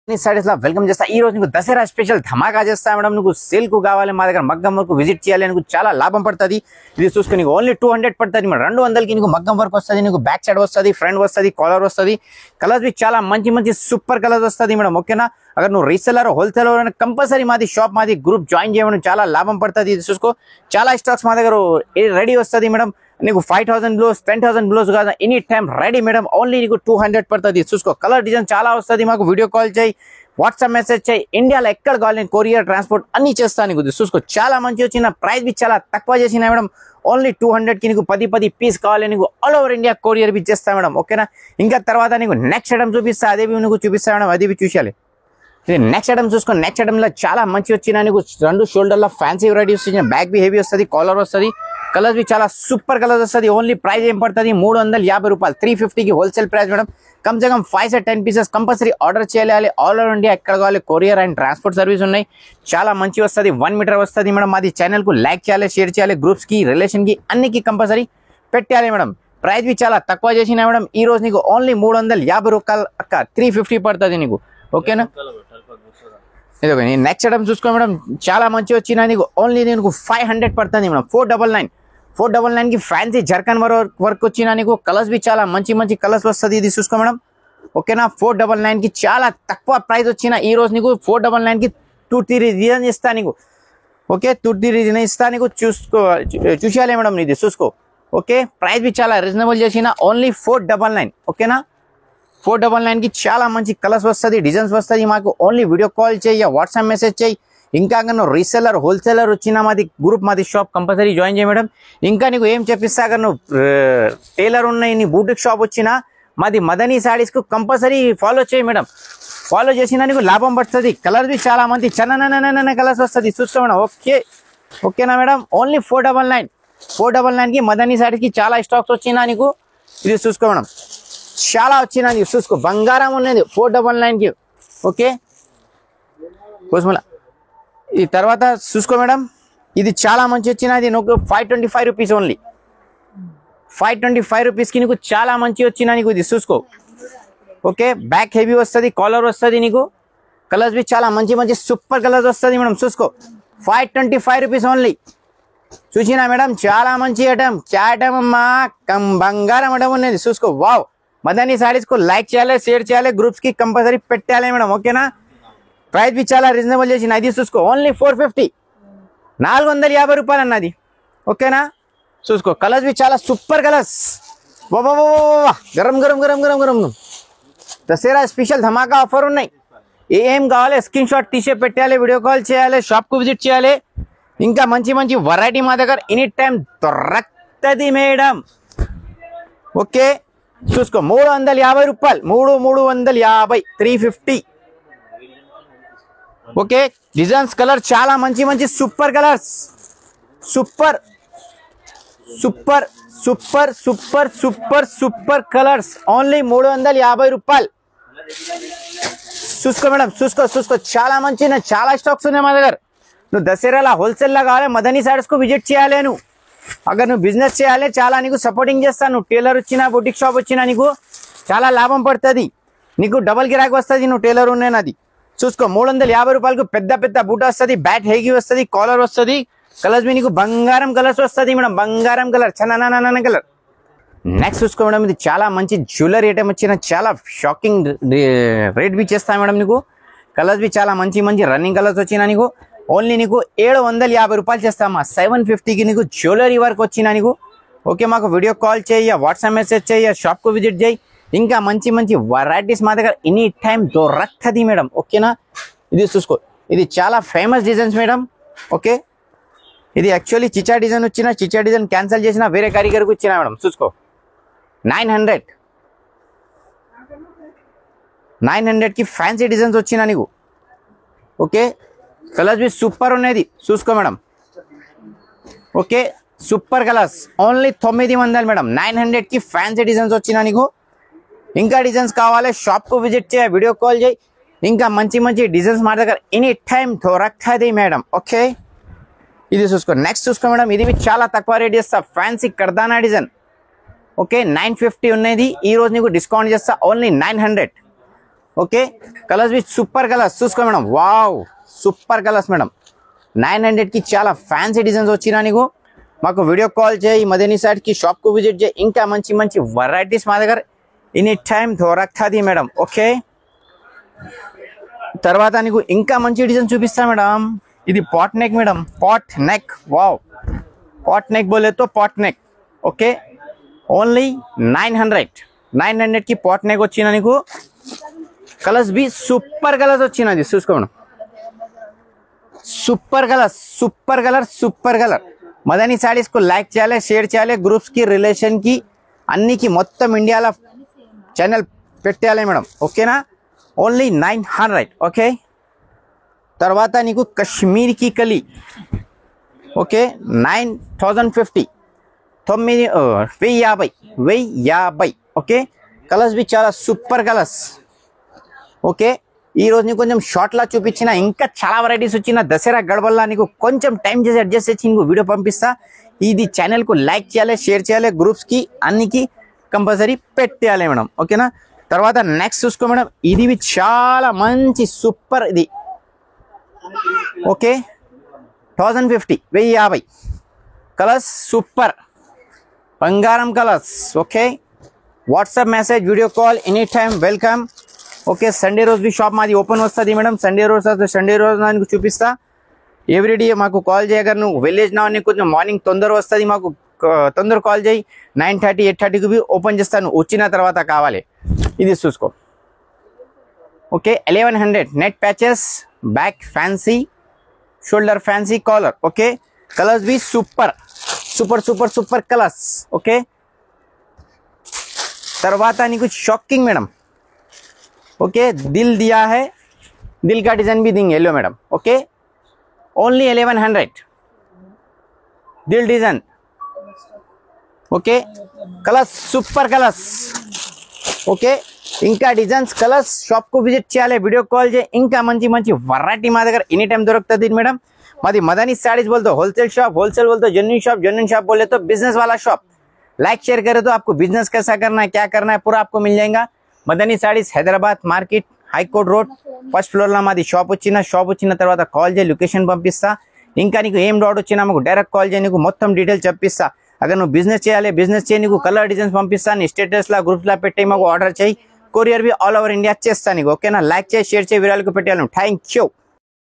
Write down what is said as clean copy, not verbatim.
సారీస్ లా welcome చేస్తా. ఈ రోజు నీకు దసరా స్పెషల్ ధమాకా చేస్తా మేడం. నీకు సేల్ కు కావాలి మా దగ్గర మగ్గం వర్క్ విజిట్ చేయాలి, నీకు చాలా లాభం పడుతుంది. ఇది చూసుకుని నీకు ఓన్లీ 200 పడుతుంది మేడం. 200కి నీకు మగ్గం వర్క్ వస్తుంది, నీకు బ్యాక్ సైడ్ వస్తుంది, ఫ్రంట్ వస్తుంది, కాలర్ వస్తుంది. కలర్స్ भी చాలా మంచి మంచి సూపర్ కలర్స్ వస్తుంది మేడం. ఓకేనా? అगर నువ్వు రీసెలర్ హోల్సేలర్ కంపల్సరీ మాది షాప్ మాది గ్రూప్ జాయిన్ చేయడం చాలా లాభం పడుతుంది. ఇది చూసుకో చాలా స్టాక్స్ మా దగ్గర రెడీ వస్తుంది మేడం. నీకు 5000 బ్లౌజ్ 10,000 బ్లౌజ్ కాదు, any time ready madam. Only నీకు 200 పడుతుంది. చూసుకో కలర్ డిజైన్ చాలా వస్తుంది. మాకు వీడియో కాల్ చేయి, వాట్సాప్ మెసేజ్ చేయి. ఇండియాలో ఎక్కడ కావాలి నేను కొరియర్ ట్రాన్స్పోర్ట్ అన్ని చేస్తాను. నీకు చూసుకో చాలా మంచి వచ్చిన ప్రైస్ బి చాలా తక్కువ చేసిన మేడం. ఓన్లీ 200కి నీకు 10 పీస్ కావాలి, నీకు ఆల్ ఓవర్ ఇండియా కొరియర్ బి చేస్తా మేడం. ఓకేనా? ఇంకా తర్వాత నీకు నెక్స్ట్ ఐటమ్ చూపిస్తా, అదే నీకు చూపిస్తా మేడం. అది బి చూసాలి. ఇది నెక్స్ట్ ఐటమ్ చూసుకో. నెక్స్ట్ ఐటమ్ లో చాలా మంచి వచ్చిన నీకు 2 షోల్డర్ లో ఫ్యాన్సీ వెరైటీ వస్తుంది, బ్యాక్ బి హెవీ వస్తుంది, కాలర్ వస్తుంది, కలర్స్ బి చాలా సూపర్ కలర్స్ వస్తుంది. ఓన్లీ ప్రైస్ ఏం పడుతుంది 350 రూపాయలు, 350కి హోల్సేల్ ప్రైస్ మేడం. కమ్ సే కమ్ 5 से 10 పీసెస్ కంపల్సరీ ఆర్డర్ చేయాలి. ఆల్ ఓవర్ ఇండియా ఎక్కడ కావాలి కొరియర్ అండ్ ట్రాన్స్పోర్ట్ సర్వీస్ ఉన్నాయి. చాలా మంచి వస్తుంది, 1 మీటర్ వస్తుంది మేడం. మాది ఛానల్ కు లైక్ చేయాలి, షేర్ చేయాలి, గ్రూప్స్ కి రిలేషన్ కి అన్నికి కంపల్సరీ పెట్టాలి మేడం. ప్రైస్ బి చాలా తక్కువ చేసిన మేడం. ఈ రోజు నీకు ఓన్లీ 350 రూపాయలు అక్క 350 పడుతుంది నీకు. ఓకేనా? ఇదో నెక్స్ట్ ఐటమ్ చూసుకో మేడం. చాలా మంచి వచ్చిన నీకు ఓన్లీ నీకు 500 పడుతుంది మేడం. 499 కి ఫ్యాన్సీ జర్కన్ వర్క్ వచ్చిన నీకు కలర్స్ బి చాలా మంచి మంచి కలర్స్ వస్తుంది. ఇది చూసుకో మేడం. ఓకేనా? 499 కి చాలా తక్కువ ప్రైస్ వచ్చిన ఈ రోజు నీకు 499 కి 2-3 డిజైన్ ఇస్తా నీకు. ఓకే, 2-3 డిజైన్ ఇస్తా నీకు. చూసేయాలి మేడం. ఇది చూసుకో. ఓకే, ప్రైస్ బి చాలా రీజనబుల్ చేసిన ఓన్లీ 499. ఓకేనా? 499 కి చాలా మంచి కలర్స్ వస్తుంది, డిజైన్స్ వస్తుంది. మాకు ఓన్లీ వీడియో కాల్ చేయి, వాట్సాప్ మెసేజ్ చేయి. ఇంకా నువ్వు రీసెలర్ హోల్సేలర్ వచ్చిన మాది గ్రూప్ మాది షాప్ కంపల్సరీ జాయిన్ చేయ మేడం. ఇంకా నీకు ఏం చెప్పిస్తా, నువ్వు టైలర్ ఉన్నాయి, నీ బూటిక్ షాప్ వచ్చినా మాది మదనీ సారీస్ కు కంపల్సరీ ఫాలో చేయి మేడం. ఫాలో చేసినా నీకు లాభం పడుతుంది. కలర్స్ బి చాలా మంచి చన్న కలర్స్ వస్తుంది. చూసుకో మేడం. ఓకేనా మేడం? ఓన్లీ 499 కి మదనీ సారీస్ కి చాలా స్టాక్స్ వచ్చినా నీకు. ఇది చూసుకో మేడం, చాలా వచ్చినా నీకు. చూసుకో బంగారం ఉన్నది 499 కి. ఓకే, కోసమల ఈ తర్వాత చూసుకో మేడం. ఇది చాలా మంచి వచ్చినది నీకు 525 రూపీస్ ఓన్లీ. 525 రూపీస్కి నీకు చాలా మంచి వచ్చిన నీకు. ఇది చూసుకో. ఓకే, బ్యాక్ హెవీ వస్తుంది, కాలర్ వస్తుంది నీకు. కలర్స్ బి చాలా మంచి మంచి సూపర్ కలర్స్ వస్తుంది మేడం. చూసుకో 525 రూపీస్ ఓన్లీ. చూసినా మేడం? చాలా మంచి ఐటమ్. ఐటమ్ అమ్మా బంగారం ఐటమ్ ఉన్నది. చూసుకో. వావ్, మదనీ సారీస్ కు లైక్ చేయాలి, షేర్ చేయాలి, గ్రూప్స్ కి కంపల్సరీ పెట్టాలి మేడం. ఓకేనా? ప్రైస్ బి చాలా రీజనబుల్ చేసిన. ఇది చూసుకో ఓన్లీ 450, 450 రూపాయలు అన్నది. ఓకేనా? చూసుకో కలర్స్ బి చాలా సూపర్ కలర్స్. గరం గరం గరం గరం గరం. దసరా స్పెషల్ ధమాకా ఆఫర్ ఉన్నాయి. ఏం కావాలి స్క్రీన్ షాట్ తీసే పెట్టాలి, వీడియో కాల్ చేయాలి, షాప్ కు విజిట్ చేయాలి. ఇంకా మంచి మంచి వెరైటీ మా దగ్గర ఎనీ టైం దొరకతుంది మేడం. ఓకే, చూసుకో 350 రూపాయలు, 350, 350. ఓకే, డిజైన్స్ కలర్ చాలా మంచి మంచి super colours. Super super super super super super colours. Only 350 రూపాయలు. చూసుకో మేడం. చూసుకో చాలా మంచి చాలా స్టాక్స్ ఉన్నాయి మా దగ్గర. నువ్వు దసరాలా హోల్సేల్ లా కావాలి, మదనీ సారీస్ కు విజిట్ చేయాలి. నువ్వు బిజినెస్ చేయాలి, చాలా నీకు సపోర్టింగ్ చేస్తాను. నువ్వు టైలర్ వచ్చినా, బుటిక్ షాప్ వచ్చినా నీకు చాలా లాభం పడుతుంది. నీకు డబల్ గిరాక్ వస్తుంది. నువ్వు టైలర్ ఉన్నది. చూసుకో 350 రూపాయలకు పెద్ద పెద్ద బూట వస్తుంది, బ్యాక్ హెవీ వస్తుంది, కాలర్ వస్తుంది. కలర్స్ మీ నీకు బంగారం కలర్స్ వస్తుంది మేడం. బంగారం కలర్ చన్న కలర్. నెక్స్ట్ చూసుకో మేడం. ఇది చాలా మంచి జ్యువెలరీ ఐటమ్ వచ్చిన చాలా షాకింగ్ రేట్ బి చేస్తా మేడం నీకు. కలర్స్ బి చాలా మంచి మంచి రన్నింగ్ కలర్స్ వచ్చినా నీకు. ఓన్లీ నీకు 750 రూపాయలు చేస్తామా. 750కి నీకు జ్యువెలరీ వర్క్ వచ్చినా నీకు. ఓకే, మాకు వీడియో కాల్ చేయ, వాట్సాప్ మెసేజ్ చేయ, షాప్ కు విజిట్ చేయి. ఇంకా మంచి మంచి వెరైటీస్ మా దగ్గర ఎనీ టైం దొరకది మేడం. ఓకేనా? ఇది చూసుకో. ఇది చాలా ఫేమస్ డిజైన్స్ మేడం. ఓకే, ఇది యాక్చువల్లీ చిచా డిజైన్ వచ్చిన, చిచా డిజైన్ క్యాన్సిల్ చేసిన వేరే కారిగర్కి వచ్చిన మేడం. చూసుకో 900కి ఫ్యాన్సీ డిజైన్స్ వచ్చినా నీకు. ఓకే, కలర్స్ బి సూపర్ ఉన్నది. చూసుకో madam. Okay, super colours. Only 900 madam. 900కి ఫ్యాన్సీ డిజైన్స్ వచ్చినా నీకు. ఇంకా డిజైన్స్ కావాలి, షాప్ కు విజిట్ చేయ, వీడియో కాల్ చేయి. ఇంకా మంచి మంచి డిజైన్స్ మా దగ్గర ఎనీ టైం దొరకది మేడం. ఓకే, ఇది చూసుకో. నెక్స్ట్ చూసుకో మేడం. ఇది చాలా తక్కువ రేట్ చేస్తా. Fancy కర్దానా design. ఓకే, 950 ఉన్నది. ఈ రోజు నీకు డిస్కౌంట్ చేస్తా only 900. Okay colours with super colours చూసుకో madam wow super colours madam 900 కి చాలా ఫ్యాన్సీ డిజైన్స్ వచ్చినా నీకు మాకు వీడియో కాల్ చేయి మదనీ సైడ్ కి షాప్ కు విజిట్ చేయి ఇంకా మంచి మంచి వెరైటీస్ మా దగ్గర ఎనీ టైం దొరకది మేడం ఓకే తర్వాత నీకు ఇంకా మంచి డిజైన్ చూపిస్తా మేడం ఇది pot neck madam pot neck wow pot neck बोले तो పాట్ నెక్ ఓకే ఓన్లీ 900 కి పాట్ నెక్ వచ్చినా నీకు కలర్స్ भी సూపర్ కలర్స్ వచ్చినది చూసుకో madam super colour Madani saris కు లైక్ చేయాలి షేర్ చేయాలి గ్రూప్స్ కి రిలేషన్ కి అన్నికి మొత్తం ఇండియాలో ఛానల్ పెట్టాలి మేడం ఓకేనా ఓన్లీ 900 ఓకే తర్వాత నీకు కశ్మీర్ కి కలి ఓకే 9050 1050 ఓకే కలర్స్ भी చాలా సూపర్ కలర్స్ ఓకే ఈ రోజు నీకు కొంచెం షార్ట్ లా చూపించిన ఇంకా చాలా వెరైటీస్ వచ్చిన దసరా గడబల్లా నీకు కొంచెం టైం చేసి అడ్జస్ట్ చేసి నీకు వీడియో పంపిస్తా ఇది ఛానల్ కు లైక్ చేయాలి షేర్ చేయాలి గ్రూప్స్ కి అన్నికి కంపల్సరీ పెట్టేయాలి మేడం ఓకేనా తర్వాత నెక్స్ట్ చూసుకో మేడం ఇది చాలా మంచి సూపర్ ఇది ఓకే 1050 కలర్స్ సూపర్ బంగారం colours okay WhatsApp message video call any time welcome okay Sunday రోజు भी షాప్ మాది ఓపెన్ వస్తుంది మేడం సండే రోజు నాకు చూపిస్తా ఎవ్రీడే మాకు కాల్ చేయగలరు నువ్వు విలేజ్ నా కొంచెం మార్నింగ్ తొందర వస్తుంది మాకు తొందర కాల్ చేయి 9:30 8:30కి भी ఓపెన్ చేస్తాను వచ్చిన తర్వాత కావాలి ఇది చూసుకో okay 1100 net patches back fancy shoulder fancy collar okay colours भी సూపర్ కలర్స్ ఓకే తర్వాత నీకు షాకింగ్ మేడం ओके दिल दिया है दिल का डिजाइन भी देंगे येलो मैडम ओके ओनली 1100 दिल design okay colours super colours okay Inca designs colours shop కు విజిట్ చేయాలి వీడియో కాల్ చేయి ఇంకా మంచి మంచి వెరైటీ మా దగ్గర ఎనీ టైం దొరుకుతది మేడం మాది మదనీ సారీస్ बोलते होलसेल बोलते जेन्युइन शॉप बोले तो बिजनेस वाला शॉप लाइक शेयर करे तो आपको बिजनेस कैसा करना है क्या करना है पूरा आपको मिल जाएगा Madani saris Hyderabad market high court road first floor లో మాది షాప్ వచ్చిన తర్వాత కాల్ చేయి లొకేషన్ పంపిస్తా ఇంకా నీకు ఏం డౌట్ వచ్చినా మాకు డైరెక్ట్ కాల్ చేయి నీకు మొత్తం డీటెయిల్ చెప్పిస్తా అगर నువ్వు బిజినెస్ చేయాలి బిజినెస్ చేయి నీకు కలర్ డిజైన్స్ పంపిస్తా నీ స్టేటస్ లా గ్రూప్స్ లా పెట్టి మాకు ఆర్డర్ చేయి కొరియర్ भी ఆల్ ఓవర్ ఇండియా చేస్తా నీకు ఓకేనా లైక్ చేయి షేర్ చేయి వీడియోలకు పెట్టాను థ్యాంక్ యూ